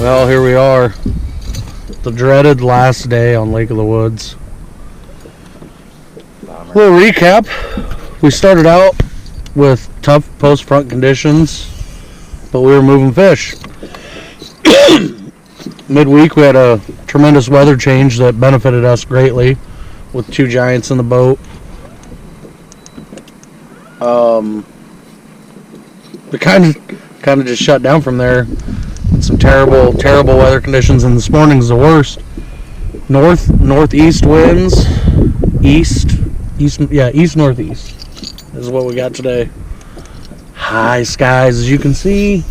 Well, here we are. The dreaded last day on Lake of the Woods. A little recap. We started out with tough post-front conditions, but we were moving fish. Midweek, we had a tremendous weather change that benefited us greatly with 2 giants in the boat. We kind of just shut down from there. Some terrible weather conditions, and this morning's the worst. Northeast winds, east northeast is what we got today. High skies, as you can see.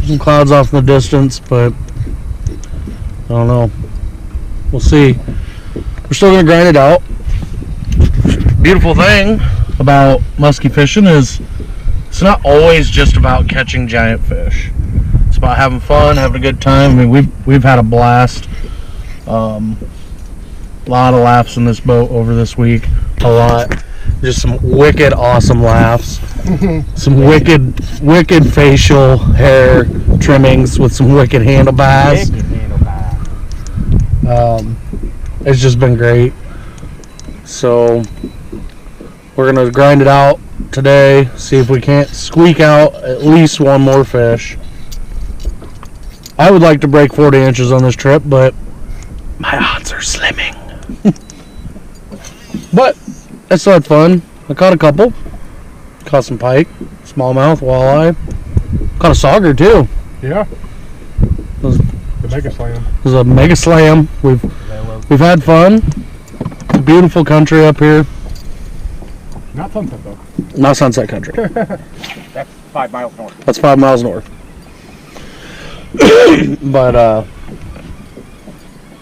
Some clouds off in the distance, but I don't know. We'll see. We're still gonna grind it out. Beautiful thing about musky fishing is it's not always just about catching giant fish. It's about having fun, having a good time. I mean, we've had a blast. A lot of laughs in this boat over this week. A lot. Just some wicked awesome laughs. Some wicked facial hair trimmings with some wicked handlebars. It's just been great. So we're gonna grind it out today, see if we can't squeak out at least one more fish. I would like to break 40 inches on this trip, but my odds are slimming. But I still had fun. I caught a couple. Caught some pike, smallmouth, walleye. Caught a sauger too. Yeah. The mega slam. It was a mega slam. We've had fun. It's a beautiful country up here. Not Sunset though. Not Sunset Country. That's 5 miles north. That's 5 miles north. But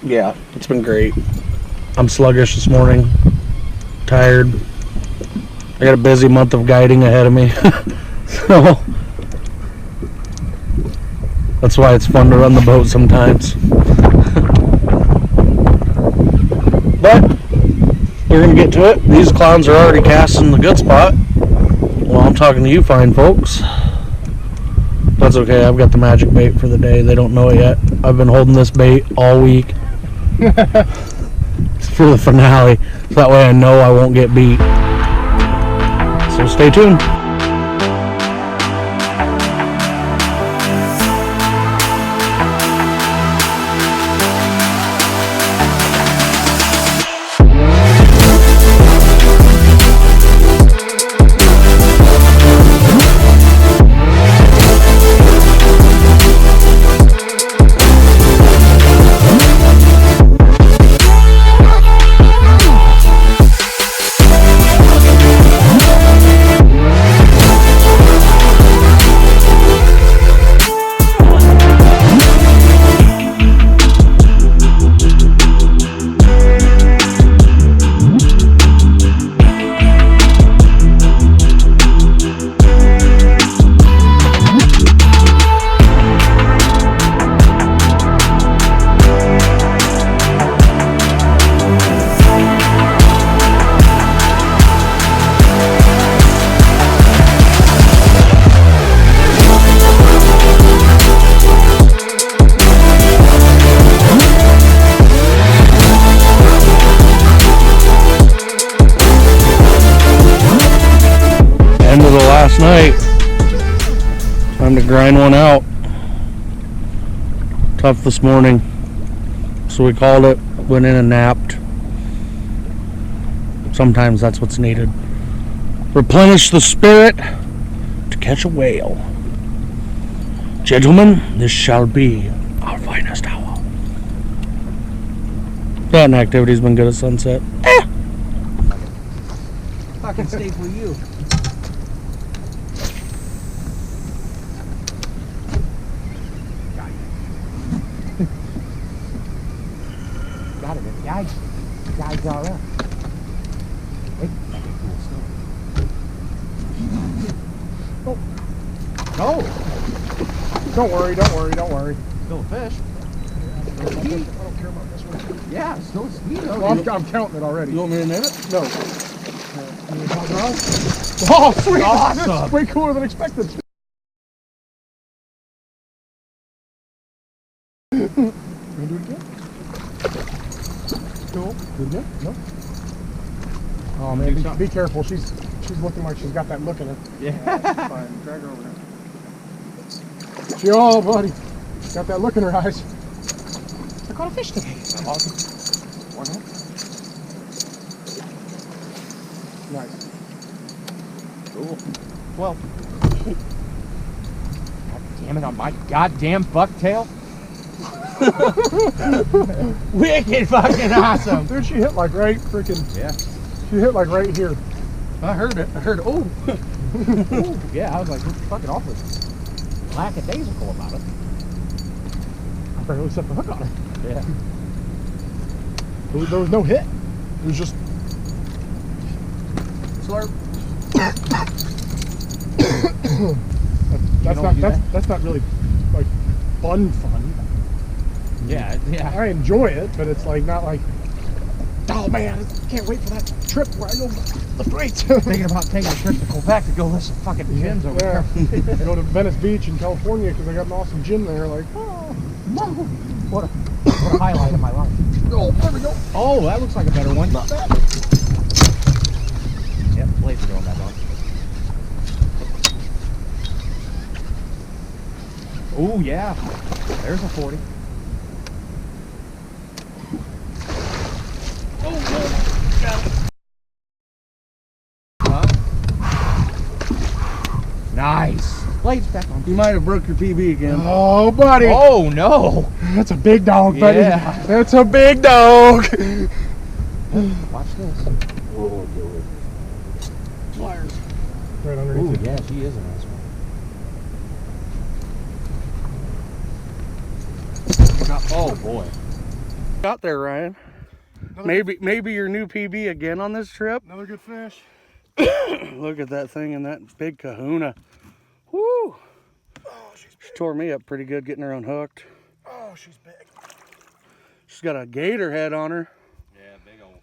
yeah, it's been great. I'm sluggish this morning. Tired. I got a busy month of guiding ahead of me. So that's why it's fun to run the boat sometimes. But we're gonna get to it. These clowns are already casting the good spot. Well, I'm talking to you fine folks. That's okay, I've got the magic bait for the day. They don't know it yet. I've been holding this bait all week. It's for the finale. So that way I know I won't get beat. So stay tuned. End of the last night. Time to grind one out. Tough this morning. So we called it, went in and napped. Sometimes that's what's needed. Replenish the spirit to catch a whale. Gentlemen, this shall be our finest hour. That activity's been good at sunset. Fucking stay for you. Got it. Guys are up. Wait. Oh. No. Don't worry. Still a fish. I don't care about this one. Yeah, still sweet. Well, I'm counting it already. You want me to name it? No. Oh, sweet! Awesome. That's way cooler than expected. Didn't it? Nope. Oh man, be careful. She's looking like she's got that look in her. Yeah. Fine. Drag her over there. She, oh buddy, got that look in her eyes. I caught a fish today. Awesome. One hook. Nice. Cool. Well. God damn it on my goddamn bucktail. Wicked fucking awesome. Dude, she hit like right freaking. Yeah. She hit like right here. I heard it. Oh. Ooh, yeah, I was like, fucking awfully lackadaisical about it. I barely set the hook on her. Yeah. There was no hit. It was just. Slurp. That's not really like fun. Yeah, yeah. I enjoy it, but it's like not like, oh man, I can't wait for that trip where I go the freight. Thinking about taking a trip to Quebec to go listen to fucking gyms over there. Go to Venice Beach in California because I got an awesome gym there. Like, oh, What a highlight of my life. oh, there we go. Oh, that looks like a better one. Not bad. Yep, blades are going back on. Oh yeah, there's a 40. Nice. Blades back on. You might have broke your PB again. Oh, buddy. Oh no. That's a big dog, buddy. Yeah. That's a big dog. Watch this. Pliers. Right Ooh, underneath it. yeah, she is a nice one. Oh boy. Got there, Ryan. Maybe your new PB again on this trip. Another good fish. Look at that thing and that big kahuna. Woo! Oh, she's big. She tore me up pretty good getting her unhooked. Oh, she's big. She's got a gator head on her. Yeah, big old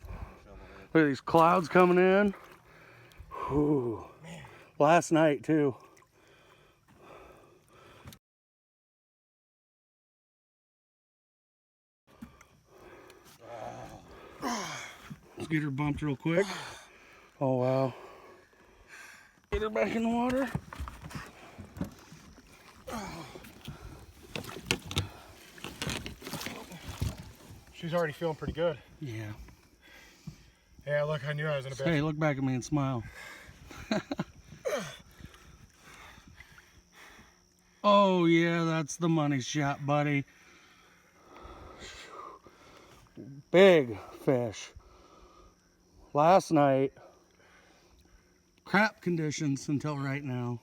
Look at these clouds coming in. Whew. Man. Last night too. Let's get her bumped real quick. Oh wow. Get her back in the water. She's already feeling pretty good. Yeah. Yeah, look, I knew I was in a bad. Hey, look back at me and smile. Oh yeah, that's the money shot, buddy. Big fish. Last night, crap conditions until right now.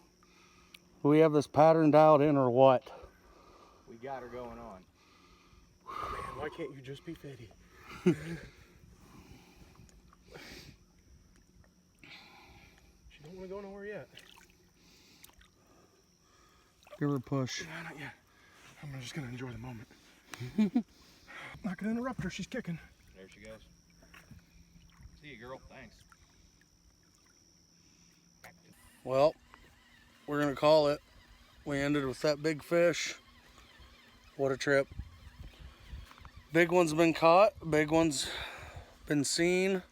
We have this pattern dialed in or what? We got her going on. Man, why can't you just be fitty? She don't want to go nowhere yet. Give her a push. No, not yet. I'm just gonna enjoy the moment. Not gonna interrupt her. She's kicking. There she goes. See you, girl. Thanks. Well, we're gonna call it. We ended with that big fish. What a trip. Big one's been caught, big one's been seen.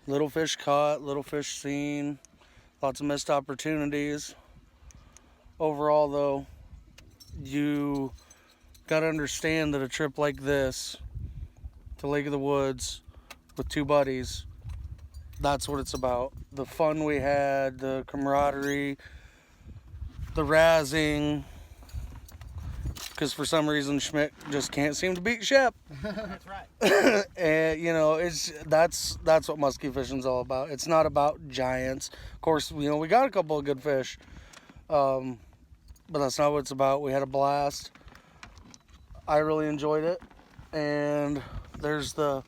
Little fish caught, little fish seen. Lots of missed opportunities. Overall though, you gotta understand that a trip like this to Lake of the Woods with two buddies, that's what it's about. The fun we had, the camaraderie, the razzing, because for some reason Schmidt just can't seem to beat Shep. That's right. And you know, that's what muskie fishing's all about. It's not about giants. Of course, you know, we got a couple of good fish, but that's not what it's about. We had a blast. I really enjoyed it, and there's the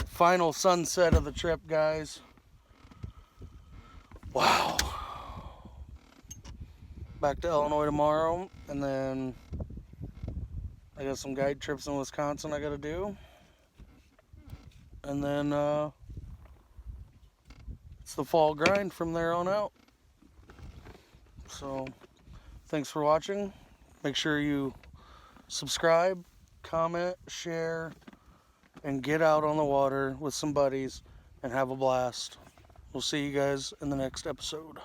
final sunset of the trip, guys. Wow. Back to Illinois tomorrow, and then I got some guide trips in Wisconsin I gotta do. And then it's the fall grind from there on out. So thanks for watching. Make sure you subscribe, comment, share, and get out on the water with some buddies and have a blast. We'll see you guys in the next episode.